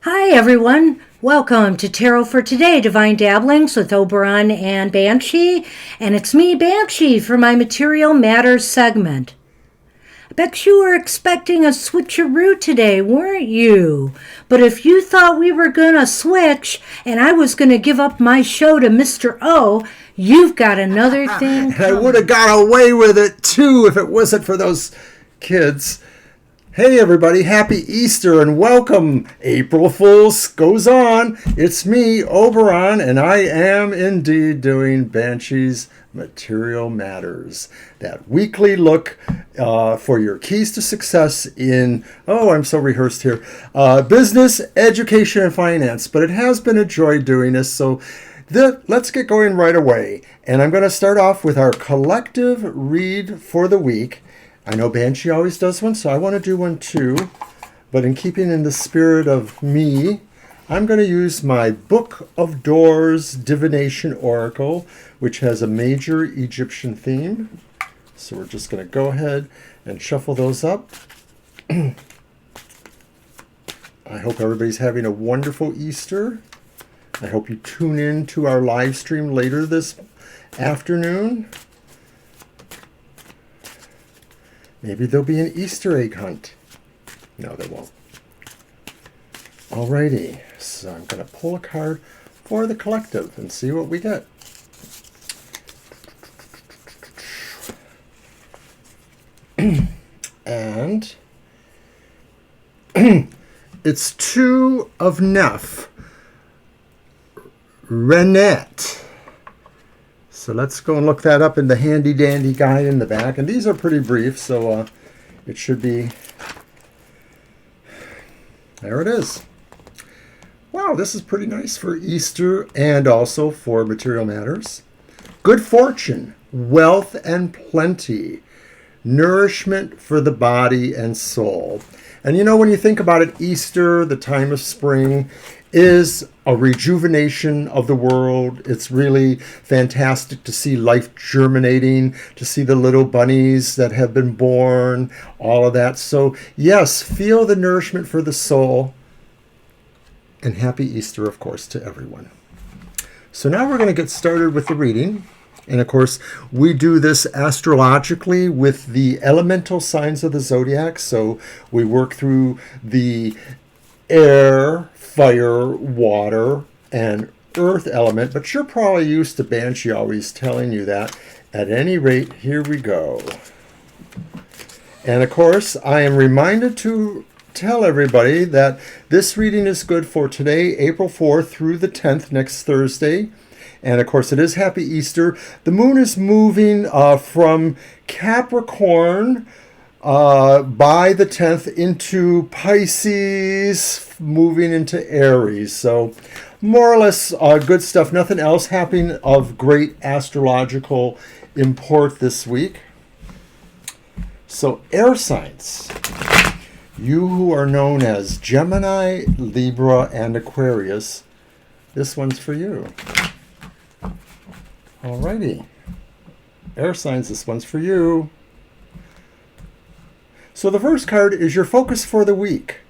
Hi, everyone. Welcome to Tarot for Today, Divine Dabblings with Oberon and Banshee. And it's me, Banshee, for my Material Matters segment. I bet you were expecting a switcheroo today, weren't you? But if you thought we were going to switch and I was going to give up my show to Mr. O, you've got another thing And I would have got away with it, too, if it wasn't for those kids. Hey everybody, happy Easter and welcome. April Fools goes on. It's me, Oberon, and I am indeed doing Banshee's Material Matters. That weekly look for your keys to success in, I'm so rehearsed here, business, education, and finance. But it has been a joy doing this, so let's get going right away. And I'm going to start off with our collective read for the week. I know Banshee always does one, so I want to do one too. But in keeping in the spirit of me, I'm going to use my Book of Doors Divination Oracle, which has a major Egyptian theme. So we're just going to go ahead and shuffle those up. I hope everybody's having a wonderful Easter. I hope you tune in to our live stream later this afternoon. Maybe there'll be an Easter egg hunt. No, there won't. Alrighty, so I'm going to pull a card for the collective and see what we get. And it's Two of Neff, Renette. So let's go and look that up in the handy dandy guide in the back. And these are pretty brief, so it should be... There it is. Wow, this is pretty nice for Easter and also for Material Matters. Good fortune, wealth and plenty, nourishment for the body and soul. And you know, when you think about it, Easter, the time of spring, is a rejuvenation of the world. It's really fantastic to see life germinating, to see the little bunnies that have been born, all of that. So yes, feel the nourishment for the soul. And happy Easter, of course, to everyone. So now we're going to get started with the reading. And of course, we do this astrologically with the elemental signs of the Zodiac. So we work through the air, fire, water, and earth element, but you're probably used to Banshee always telling you that. At any rate, here we go. And of course, I am reminded to tell everybody that this reading is good for today, April 4th through the 10th, next Thursday. And of course, it is Happy Easter. The moon is moving from Capricorn by the 10th into Pisces, moving into Aries. So more or less good stuff. Nothing else happening of great astrological import this week. So air signs, you who are known as Gemini, Libra, and Aquarius, this one's for you. Alrighty. Air signs, this one's for you. So the first card is your focus for the week.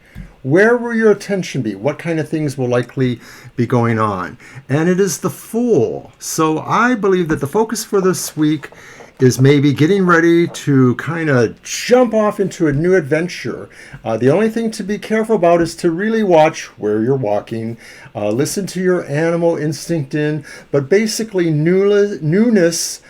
Where will your attention be? What kind of things will likely be going on? And it is the Fool. So I believe that the focus for this week is maybe getting ready to kind of jump off into a new adventure. The only thing to be careful about is to really watch where you're walking. Listen to your animal instinct but basically newness,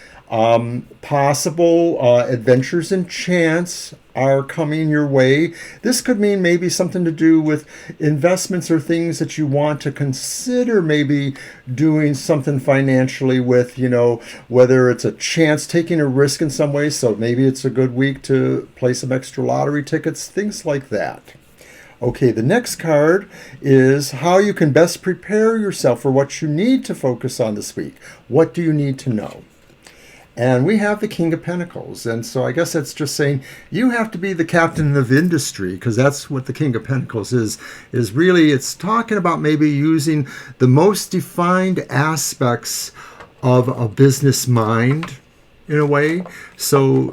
possible adventures and chance are coming your way. This could mean maybe something to do with investments or things that you want to consider maybe doing something financially with, whether it's a chance, taking a risk in some way. So maybe it's a good week to play some extra lottery tickets, things like that. Okay, the next card is how you can best prepare yourself for what you need to focus on this week. What do you need to know? And we have the King of Pentacles. And so I guess that's just saying you have to be the captain of industry, because that's what the King of Pentacles is really, it's talking about maybe using the most defined aspects of a business mind in a way So,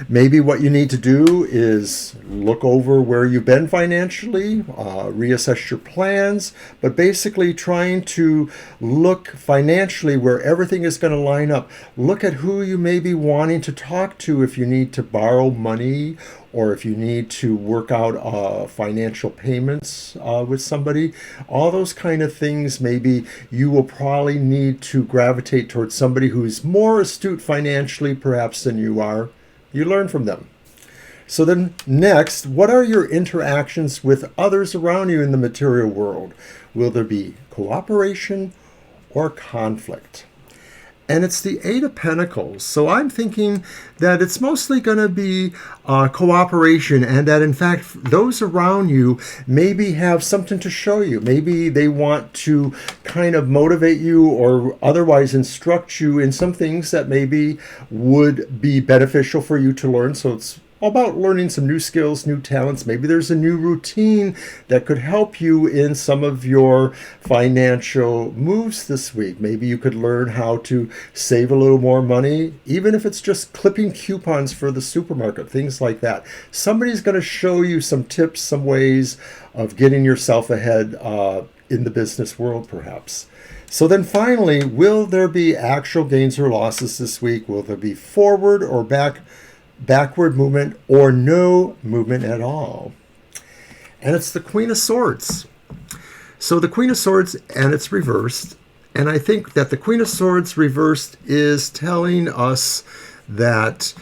maybe what you need to do is look over where you've been financially, reassess your plans, but basically trying to look financially where everything is going to line up. Look at who you may be wanting to talk to if you need to borrow money or if you need to work out financial payments with somebody. All those kind of things, maybe you will probably need to gravitate towards somebody who's more astute financially perhaps than you are. You learn from them. So then next, what are your interactions with others around you in the material world? Will there be cooperation or conflict? And it's the Eight of Pentacles. So I'm thinking that it's mostly going to be cooperation, and that in fact those around you maybe have something to show you. Maybe they want to kind of motivate you or otherwise instruct you in some things that maybe would be beneficial for you to learn. So it's about learning some new skills, new talents. Maybe there's a new routine that could help you in some of your financial moves this week. Maybe you could learn how to save a little more money, even if it's just clipping coupons for the supermarket, things like that. Somebody's going to show you some tips, some ways of getting yourself ahead in the business world, perhaps. So then finally, will there be actual gains or losses this week? Will there be forward or backward movement or no movement at all? And it's the Queen of Swords. So the Queen of Swords, and it's reversed. And I think that the Queen of Swords reversed is telling us that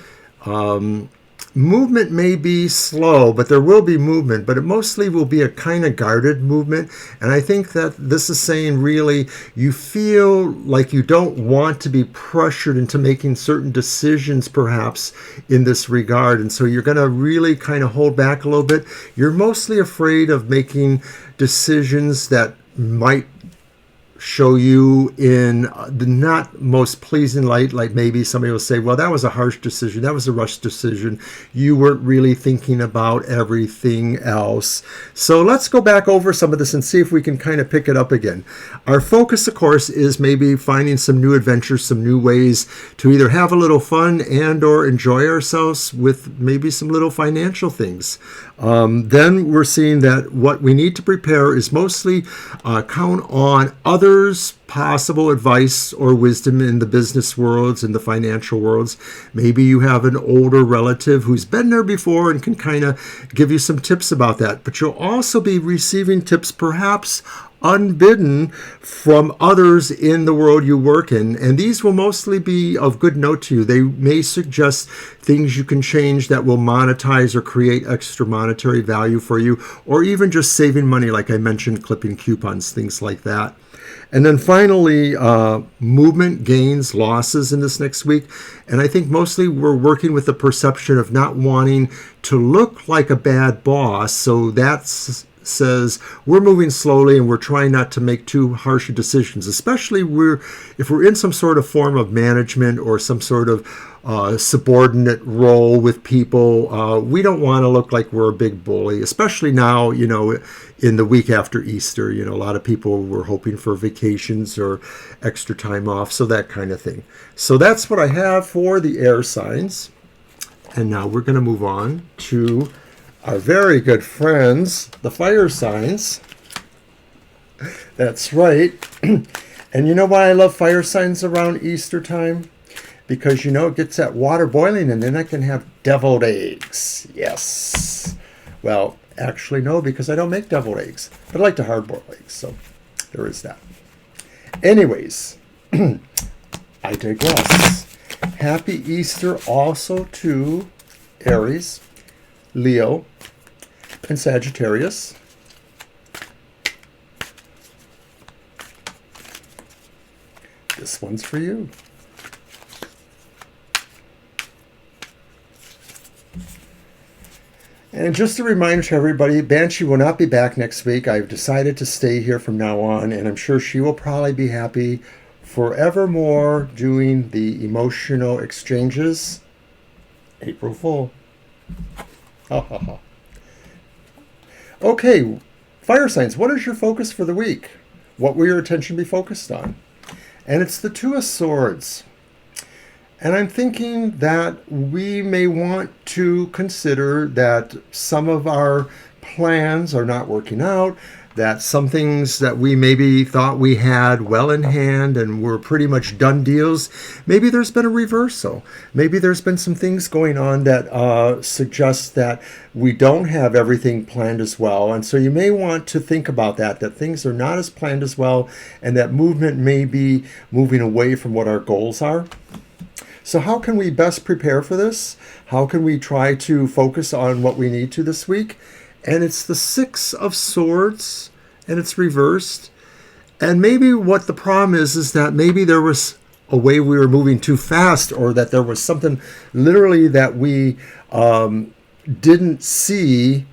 movement may be slow, but there will be movement, but it mostly will be a kind of guarded movement. And I think that this is saying really you feel like you don't want to be pressured into making certain decisions perhaps in this regard. And so you're going to really kind of hold back a little bit. You're mostly afraid of making decisions that might show you in the not most pleasing light. Like maybe somebody will say, well, that was a harsh decision, that was a rushed decision, you weren't really thinking about everything else. So let's go back over some of this and see if we can kind of pick it up again. Our focus, of course, is maybe finding some new adventures, some new ways to either have a little fun and or enjoy ourselves with maybe some little financial things. Then we're seeing that what we need to prepare is mostly count on others' possible advice or wisdom in the business worlds and the financial worlds. Maybe you have an older relative who's been there before and can kind of give you some tips about that. But you'll also be receiving tips perhaps unbidden from others in the world you work in. And these will mostly be of good note to you. They may suggest things you can change that will monetize or create extra monetary value for you, or even just saving money, like I mentioned, clipping coupons, things like that. And then finally, movement, gains, losses in this next week. And I think mostly we're working with the perception of not wanting to look like a bad boss. So that's says we're moving slowly and we're trying not to make too harsh decisions, especially if we're in some sort of form of management or some sort of subordinate role with people. We don't want to look like we're a big bully, especially now, in the week after Easter. A lot of people were hoping for vacations or extra time off, so that kind of thing. So that's what I have for the air signs. And now we're going to move on to our very good friends, the fire signs. That's right. And you know why I love fire signs around Easter time? Because, it gets that water boiling and then I can have deviled eggs. Yes. Well, actually, no, because I don't make deviled eggs. But I like to hard boil eggs, so there is that. Anyways, I digress. Happy Easter also to Aries, Leo, and Sagittarius. This one's for you. And just a reminder to everybody, Banshee will not be back next week. I've decided to stay here from now on, and I'm sure she will probably be happy forevermore doing the emotional exchanges. April Fool. Ha ha ha. Okay, fire signs, what is your focus for the week? What will your attention be focused on? And it's the Two of Swords. And I'm thinking that we may want to consider that some of our plans are not working out, that some things that we maybe thought we had well in hand and were pretty much done deals, maybe there's been a reversal. Maybe there's been some things going on that suggest that we don't have everything planned as well. And so you may want to think about that things are not as planned as well, and that movement may be moving away from what our goals are. So how can we best prepare for this? How can we try to focus on what we need to this week? And it's the Six of Swords, and it's reversed. And maybe what the problem is that maybe there was a way we were moving too fast, or that there was something literally that we didn't see,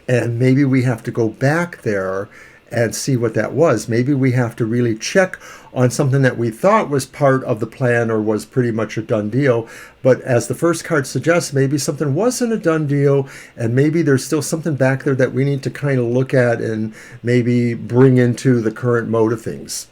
and maybe we have to go back there and see what that was. Maybe we have to really check on something that we thought was part of the plan or was pretty much a done deal. But as the first card suggests, maybe something wasn't a done deal, and maybe there's still something back there that we need to kind of look at and maybe bring into the current mode of things.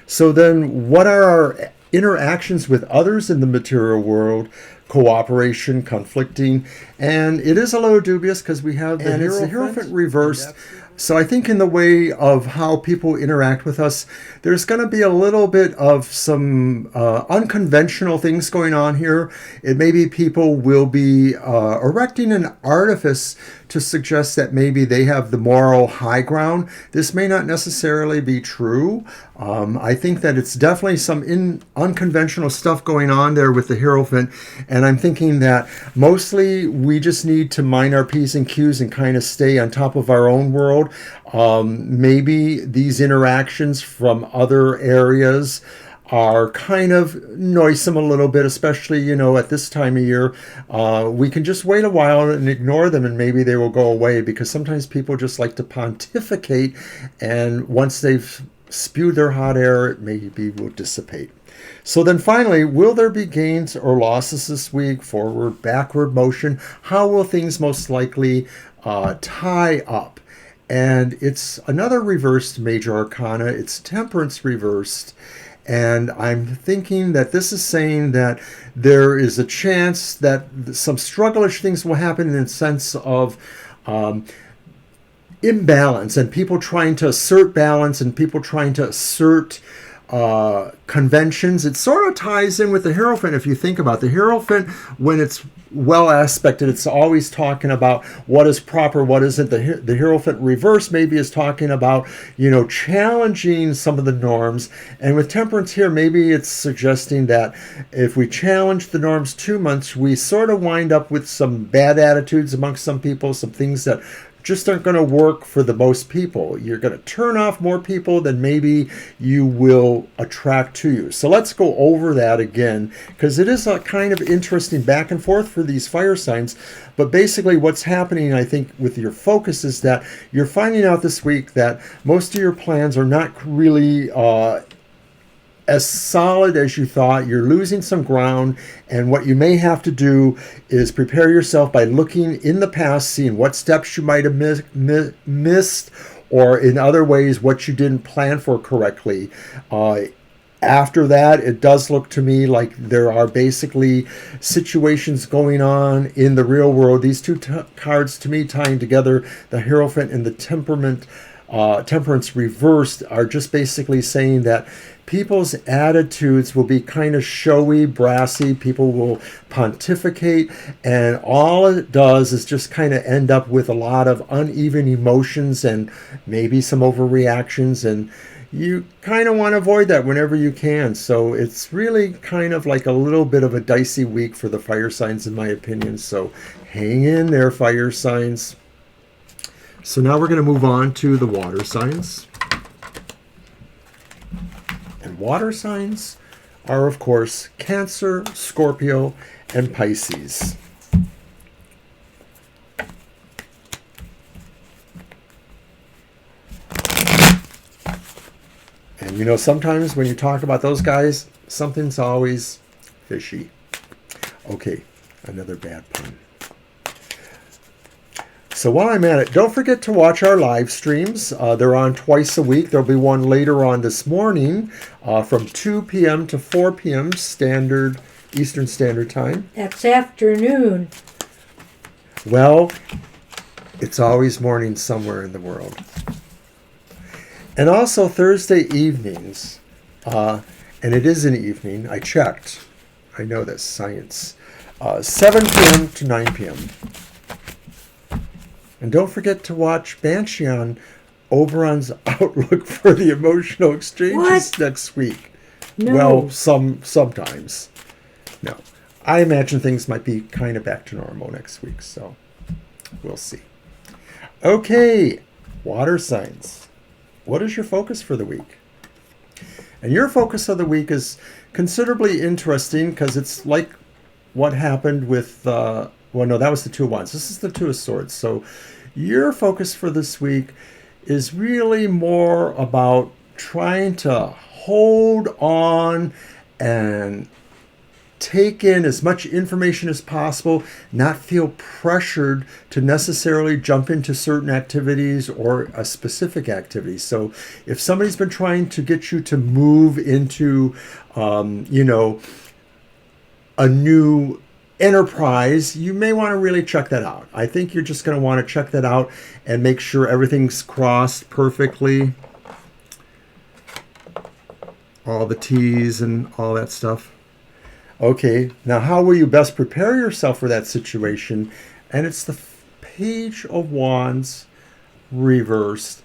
So then what are our interactions with others in the material world? Cooperation, conflicting, and it is a little dubious because we have the Hierophant reversed. So I think in the way of how people interact with us, there's going to be a little bit of some unconventional things going on here. It may be people will be erecting an artifice to suggest that maybe they have the moral high ground. This may not necessarily be true. I think that it's definitely some unconventional stuff going on there with the Hierophant. And I'm thinking that mostly we just need to mind our P's and Q's and kind of stay on top of our own world. Maybe these interactions from other areas are kind of noisome a little bit, especially, at this time of year. We can just wait a while and ignore them, and maybe they will go away, because sometimes people just like to pontificate, and once they've spewed their hot air, it maybe will dissipate. So then finally, will there be gains or losses this week? Forward, backward motion? How will things most likely tie up? And it's another reversed major arcana. It's Temperance reversed. And I'm thinking that this is saying that there is a chance that some strugglish things will happen in the sense of imbalance, and people trying to assert balance, and people trying to assert conventions. It sort of ties in with the Hierophant. If you think about the Hierophant, when it's well aspected, it's always talking about what is proper, what isn't. The Hierophant reverse maybe is talking about, challenging some of the norms. And with Temperance here, maybe it's suggesting that if we challenge the norms too much, we sort of wind up with some bad attitudes amongst some people, some things that just aren't going to work for the most people. You're going to turn off more people than maybe you will attract to you. So let's go over that again, because it is a kind of interesting back and forth for these fire signs. But basically what's happening, I think, with your focus is that you're finding out this week that most of your plans are not really as solid as you thought. You're losing some ground, and what you may have to do is prepare yourself by looking in the past, seeing what steps you might have missed, or in other ways what you didn't plan for correctly. After that, it does look to me like there are basically situations going on in the real world. These two cards to me tying together, the Hierophant and the Temperance reversed, are just basically saying that people's attitudes will be kind of showy, brassy. People will pontificate, and all it does is just kind of end up with a lot of uneven emotions and maybe some overreactions, and you kind of want to avoid that whenever you can. So it's really kind of like a little bit of a dicey week for the fire signs, in my opinion. So hang in there, fire signs. So now we're going to move on to the water signs. And water signs are, of course, Cancer, Scorpio, and Pisces. And sometimes when you talk about those guys, something's always fishy. Okay, another bad pun. So while I'm at it, don't forget to watch our live streams. They're on twice a week. There'll be one later on this morning from 2 p.m. to 4 p.m. Standard Eastern Standard Time. That's afternoon. Well, it's always morning somewhere in the world. And also Thursday evenings, and it is an evening, I checked. I know this, science. 7 p.m. to 9 p.m. And don't forget to watch Banshee on Oberon's Outlook for the Emotional Exchanges next week. No. Well, sometimes. No. I imagine things might be kind of back to normal next week, so we'll see. Okay, water signs. What is your focus for the week? And your focus of the week is considerably interesting because it's like what happened with, well, no, that was the Two of Wands. This is the Two of Swords. So your focus for this week is really more about trying to hold on and take in as much information as possible, not feel pressured to necessarily jump into certain activities or a specific activity. So if somebody's been trying to get you to move into, a new enterprise, you may want to really check that out. I think you're just going to want to check that out and make sure everything's crossed perfectly. All the T's and all that stuff. Okay, now how will you best prepare yourself for that situation? And it's the Page of Wands reversed.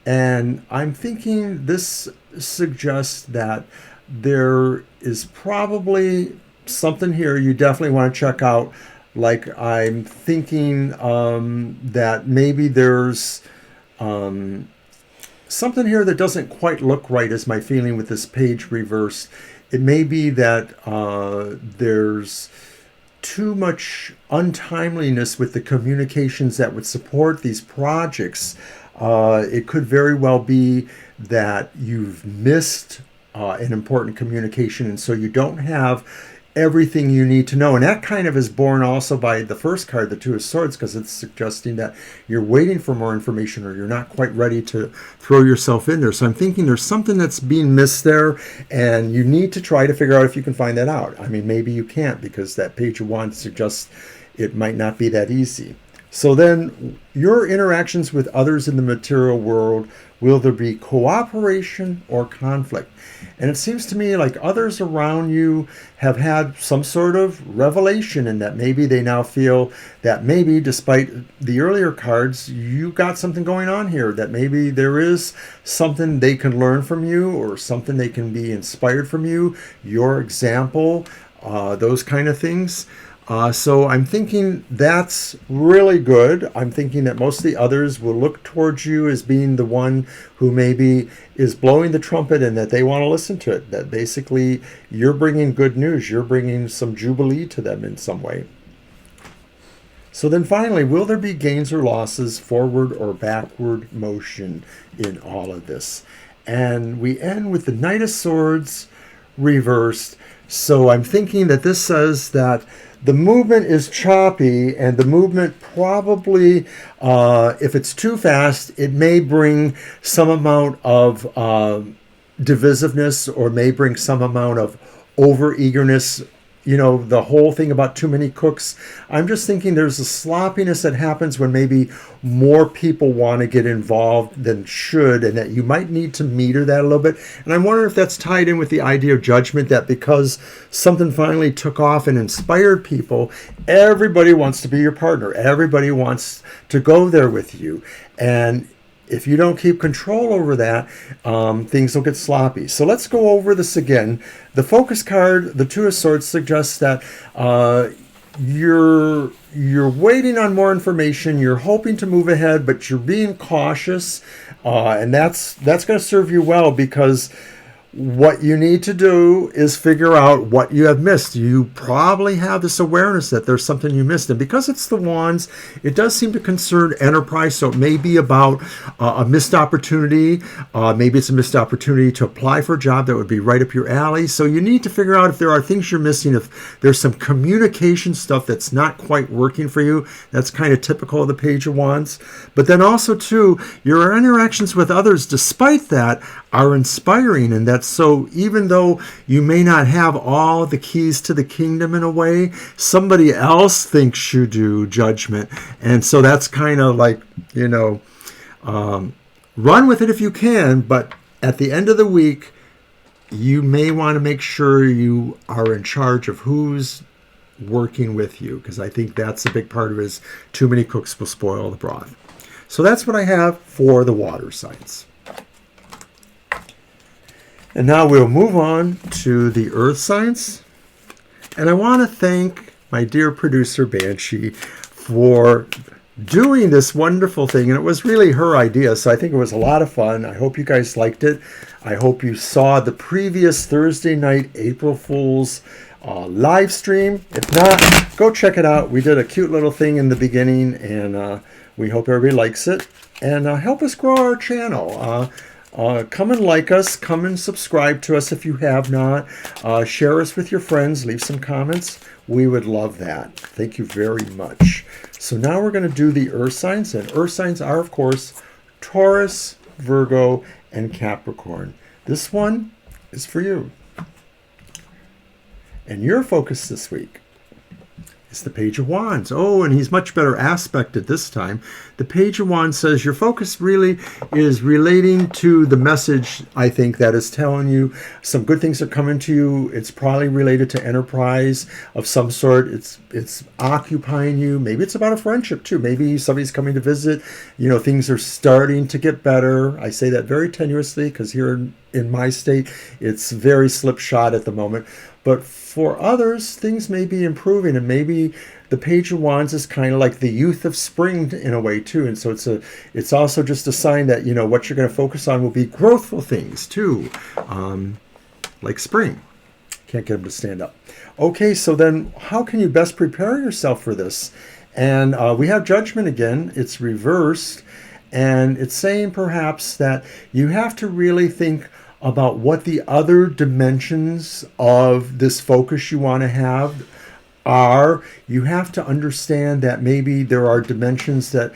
And I'm thinking this suggests that there is probably something here you definitely want to check out. Like I'm thinking that maybe there's something here that doesn't quite look right is my feeling with this page reversed. It may be that there's too much untimeliness with the communications that would support these projects. It could very well be that you've missed an important communication, and so you don't have everything you need to know. And that kind of is borne also by the first card, the Two of Swords, because it's suggesting that you're waiting for more information or you're not quite ready to throw yourself in there. So I'm thinking there's something that's being missed there, and you need to try to figure out if you can find that out. I mean, maybe you can't, because that Page of Wands suggests it might not be that easy. So then your interactions with others in the material world, will there be cooperation or conflict? And it seems to me like others around you have had some sort of revelation, and that maybe they now feel that maybe despite the earlier cards, you got something going on here, that maybe there is something they can learn from you or something they can be inspired from you, your example, those kind of things. So I'm thinking that's really good. I'm thinking that most of the others will look towards you as being the one who maybe is blowing the trumpet, and that they want to listen to it. That basically you're bringing good news. You're bringing some jubilee to them in some way. So then finally, will there be gains or losses, forward or backward motion in all of this? And we end with the Knight of Swords reversed. So I'm thinking that this says that the movement is choppy, and the movement probably, if it's too fast, it may bring some amount of divisiveness, or may bring some amount of over-eagerness. You know, the whole thing about too many cooks. I'm just thinking there's a sloppiness that happens when maybe more people want to get involved than should, and that you might need to meter that a little bit. And I'm wondering if that's tied in with the idea of judgment, that because something finally took off and inspired people, everybody wants to be your partner. Everybody wants to go there with you. And if you don't keep control over that, things will get sloppy. So let's go over this again. The focus card, the Two of Swords, suggests that you're waiting on more information. You're hoping to move ahead, but you're being cautious, and that's going to serve you well, because what you need to do is figure out what you have missed. You probably have this awareness that there's something you missed. And because it's the Wands, it does seem to concern enterprise. So it may be about a missed opportunity. Maybe it's a missed opportunity to apply for a job that would be right up your alley. So you need to figure out if there are things you're missing, if there's some communication stuff that's not quite working for you. That's kind of typical of the Page of Wands. But then also, too, your interactions with others, despite that, are inspiring, and that that. So even though you may not have all the keys to the kingdom in a way, somebody else thinks you do, Judgment. And so that's kind of like, run with it if you can, but at the end of the week, you may want to make sure you are in charge of who's working with you, because I think that's a big part of it, is too many cooks will spoil the broth. So that's what I have for the water signs. And now we'll move on to the earth signs. And I want to thank my dear producer, Banshee, for doing this wonderful thing. And it was really her idea, so I think it was a lot of fun. I hope you guys liked it. I hope you saw the previous Thursday night April Fool's live stream. If not, go check it out. We did a cute little thing in the beginning, and we hope everybody likes it. And help us grow our channel. Come and like us. Come and subscribe to us if you have not. Share us with your friends. Leave some comments. We would love that. Thank you very much. So now we're going to do the earth signs. And earth signs are, of course, Taurus, Virgo, and Capricorn. This one is for you. And your focus this week is the Page of Wands. Oh, and he's much better aspected this time. The Page of Wands says your focus really is relating to the message, I think, that is telling you some good things are coming to you. It's probably related to enterprise of some sort. It's occupying you. Maybe it's about a friendship too. Maybe somebody's coming to visit. Things are starting to get better. I say that very tenuously because here in my state, it's very slipshod at the moment. But for others, things may be improving, and maybe the Page of Wands is kind of like the youth of spring in a way too. And so it's also just a sign that what you're going to focus on will be growthful things too, like spring. Can't get them to stand up. Okay, so then how can you best prepare yourself for this? And we have Judgment again. It's reversed, and it's saying perhaps that you have to really think about what the other dimensions of this focus you want to have are. You have to understand that maybe there are dimensions that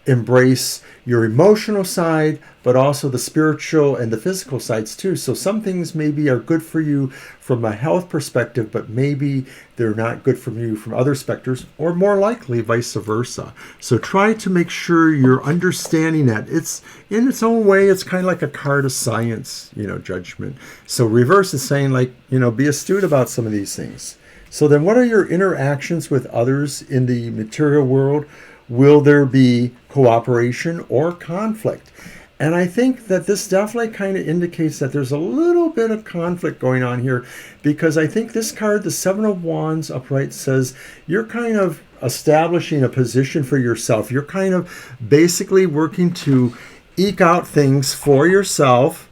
embrace your emotional side, but also the spiritual and the physical sides too. So some things maybe are good for you from a health perspective, but maybe they're not good for you from other specters, or more likely vice versa. So try to make sure you're understanding that. It's in its own way, it's kind of like a card of science, Judgment. So reverse is saying be astute about some of these things. So then what are your interactions with others in the material world? Will there be cooperation or conflict? And I think that this definitely kind of indicates that there's a little bit of conflict going on here, because I think this card, the Seven of Wands upright, says you're kind of establishing a position for yourself. You're kind of basically working to eke out things for yourself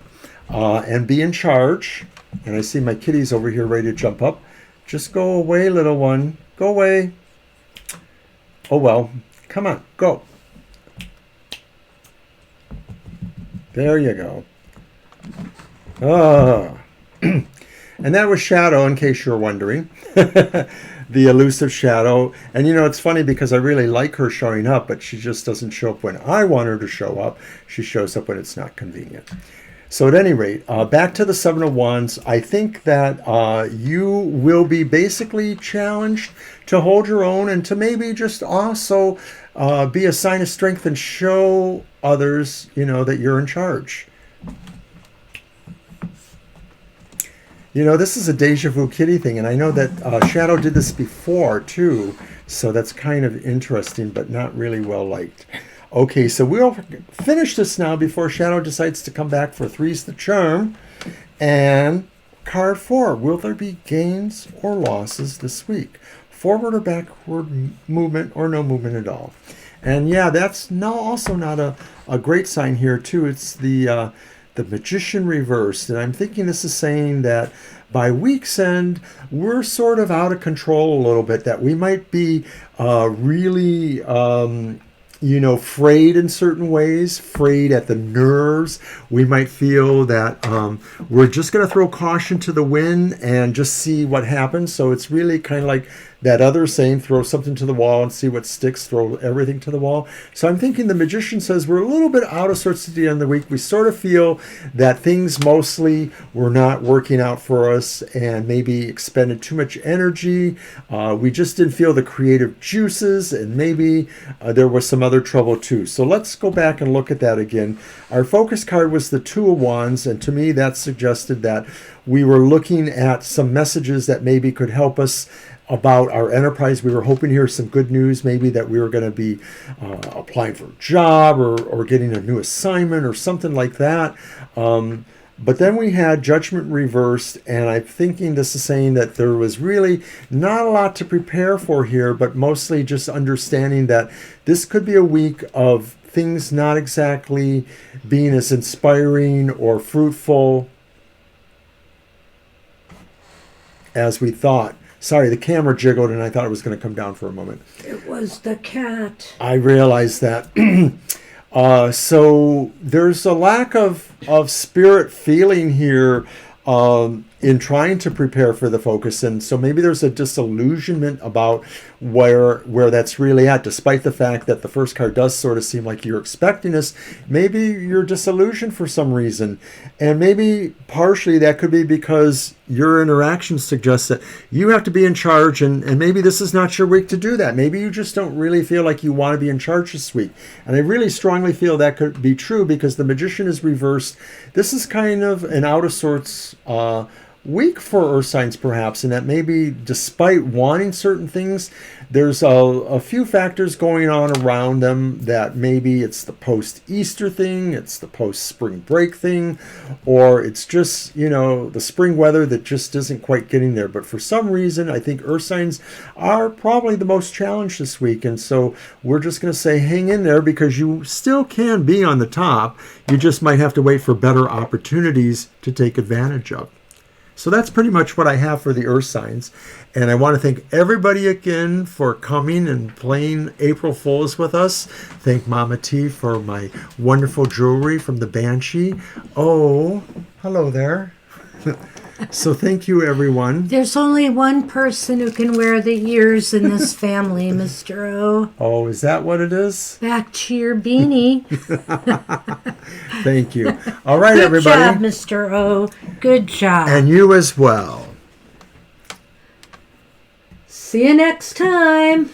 and be in charge. And I see my kitties over here ready to jump up. Just go away, little one. Go away. Oh, well. Come on, go. There you go. And that was Shadow, in case you're wondering. The elusive Shadow. And it's funny because I really like her showing up, but she just doesn't show up when I want her to show up. She shows up when it's not convenient. So at any rate, back to the Seven of Wands, I think that you will be basically challenged to hold your own, and to maybe just also be a sign of strength and show others, that you're in charge. This is a deja vu kitty thing, and I know that Shadow did this before too, so that's kind of interesting, but not really well liked. Okay, so we'll finish this now before Shadow decides to come back for Three's the Charm. And card 4, will there be gains or losses this week? Forward or backward movement, or no movement at all? And yeah, that's also not a great sign here too. It's the Magician reversed. And I'm thinking this is saying that by week's end, we're sort of out of control a little bit, that we might be really frayed in certain ways, frayed at the nerves. We might feel that we're just going to throw caution to the wind and just see what happens. So it's really kind of like that other saying, throw something to the wall and see what sticks, throw everything to the wall. So I'm thinking the magician says we're a little bit out of sorts at the end of the week. We sort of feel that things mostly were not working out for us and maybe expended too much energy. We just didn't feel the creative juices, and maybe there was some other trouble too. So let's go back and look at that again. Our focus card was the Two of Wands, and to me that suggested that we were looking at some messages that maybe could help us about our enterprise. We were hoping to hear some good news, maybe that we were going to be applying for a job or getting a new assignment or something like that. But then we had Judgment reversed, and I'm thinking this is saying that there was really not a lot to prepare for here, but mostly just understanding that this could be a week of things not exactly being as inspiring or fruitful as we thought. Sorry, the camera jiggled and I thought it was going to come down for a moment. It was the cat. I realized that. So there's a lack of spirit feeling here in trying to prepare for the focus. And so maybe there's a disillusionment about where that's really at, despite the fact that the first card does sort of seem like you're expecting this. Maybe you're disillusioned for some reason. And maybe partially that could be because your interaction suggests that you have to be in charge, and maybe this is not your week to do that. Maybe you just don't really feel like you want to be in charge this week. And I really strongly feel that could be true because the Magician is reversed. This is kind of an out of sorts week for earth signs, perhaps, and that maybe despite wanting certain things, there's a few factors going on around them that maybe it's the post-Easter thing, it's the post-spring break thing, or it's just, the spring weather that just isn't quite getting there. But for some reason, I think earth signs are probably the most challenged this week, and so we're just going to say hang in there because you still can be on the top. You just might have to wait for better opportunities to take advantage of. So that's pretty much what I have for the earth signs. And I want to thank everybody again for coming and playing April Fools with us. Thank Mama T for my wonderful jewelry from the Banshee. Oh, hello there. So thank you, everyone. There's only one person who can wear the ears in this family, Mr. O. Oh, is that what it is? Back to your beanie. Thank you. All right, Good everybody. job, Mr. O. Good job. And you as well. See you next time.